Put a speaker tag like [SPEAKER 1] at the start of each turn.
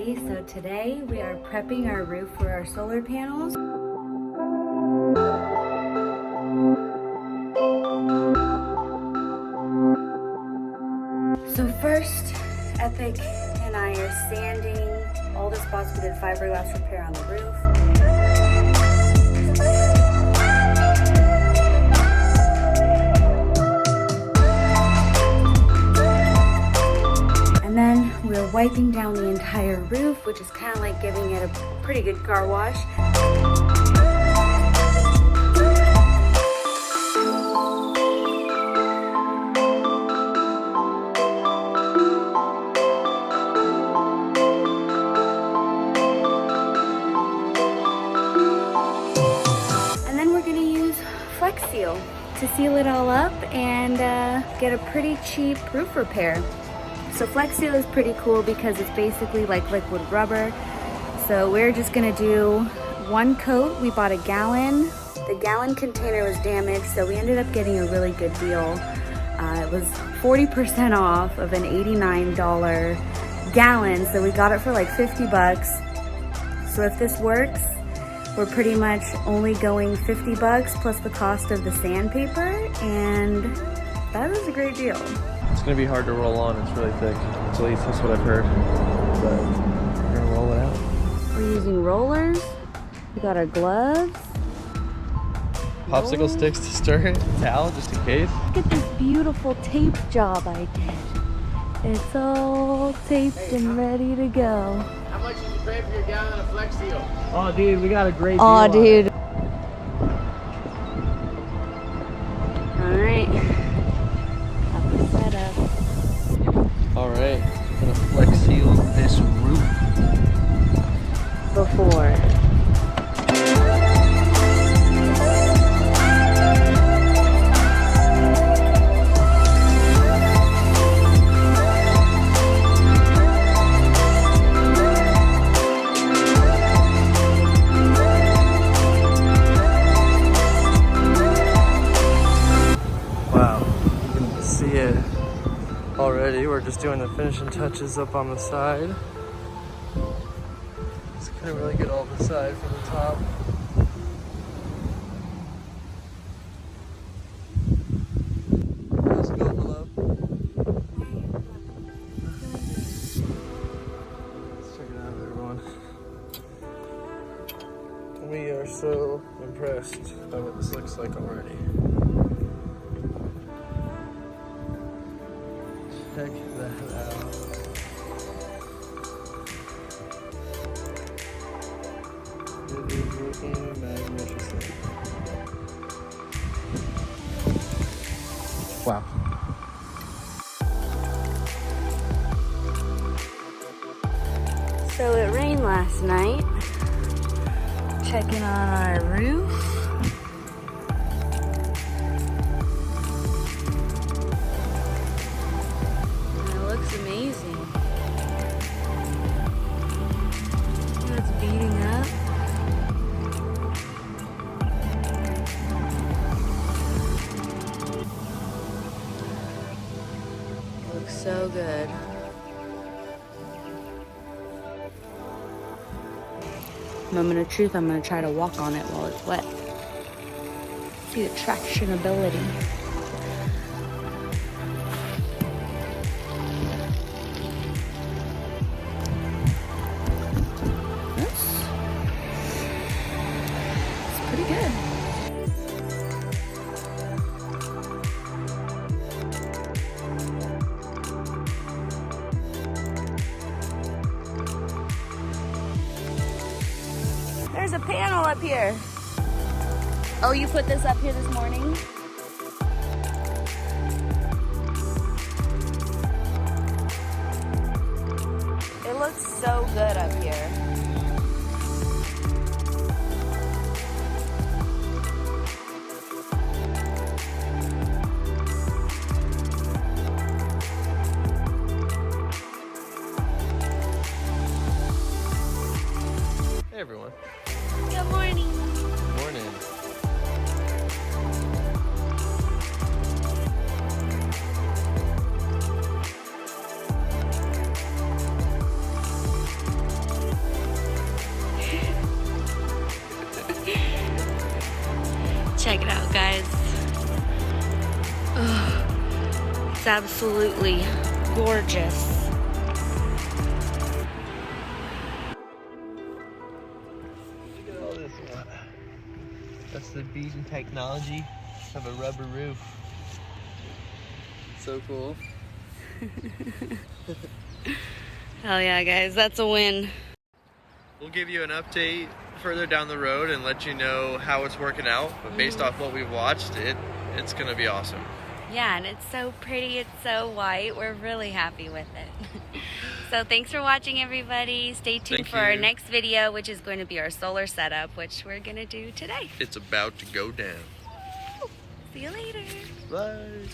[SPEAKER 1] everybody. So today we are prepping our roof for our solar panels. So first, Eppic and I are sanding all the spots we did fiberglass repair on the roof. And then we're wiping down the entire roof, which is kind of like giving it a pretty good car wash. And then we're going to use Flex Seal to seal it all up and get a pretty cheap roof repair. So Flex Seal is pretty cool because it's basically like liquid rubber. So we're just gonna do one coat. We bought a gallon. The gallon container was damaged, so we ended up getting a really good deal. It was 40% off of an $89 gallon, so we got it for like 50 bucks. So if this works, we're pretty much only going 50 bucks plus the cost of the sandpaper, and that is a great deal.
[SPEAKER 2] It's gonna be hard to roll on, it's really thick. At least that's what I've heard. But we're gonna roll it out.
[SPEAKER 1] We're using rollers. We got our gloves.
[SPEAKER 2] Popsicle sticks to stir it, towel just in case.
[SPEAKER 1] Look at this beautiful tape job I did. It's all taped and ready to go.
[SPEAKER 3] How much did you pay for your gallon of Flex Seal?
[SPEAKER 2] Oh dude, we got a great deal.
[SPEAKER 1] Oh dude. Alright.
[SPEAKER 2] All right, gonna Flex Seal this roof.
[SPEAKER 1] Before.
[SPEAKER 2] Wow, you can see it already. We're just doing the finishing touches up on the side. It's gonna really get all the side from the top. Let's go below. Let's check it out, everyone. We are so impressed by what this looks like already. Check that out. It is looking magnificent. Wow.
[SPEAKER 1] So it rained last night. Checking on our roof. Amazing. It's beating up. Looks so good. Moment of truth, I'm going to try to walk on it while it's wet. See the tractionability. There's a panel up here. Oh, you put this up here this morning? It looks so good up here.
[SPEAKER 2] Hey everyone.
[SPEAKER 1] Good morning.
[SPEAKER 2] Good morning.
[SPEAKER 1] looks absolutely gorgeous.
[SPEAKER 2] Look at all this. That's the beading technology of a rubber roof. So cool.
[SPEAKER 1] Hell yeah, guys, that's a win.
[SPEAKER 2] We'll give you an update further down the road and let you know how it's working out. But based off what we've watched, it's gonna be awesome.
[SPEAKER 1] Yeah, and it's so pretty, it's so white. We're really happy with it. So thanks for watching, everybody. Stay tuned for our next video, which is going to be our solar setup, which we're gonna do today.
[SPEAKER 2] It's about to go down.
[SPEAKER 1] See you later.
[SPEAKER 2] Bye.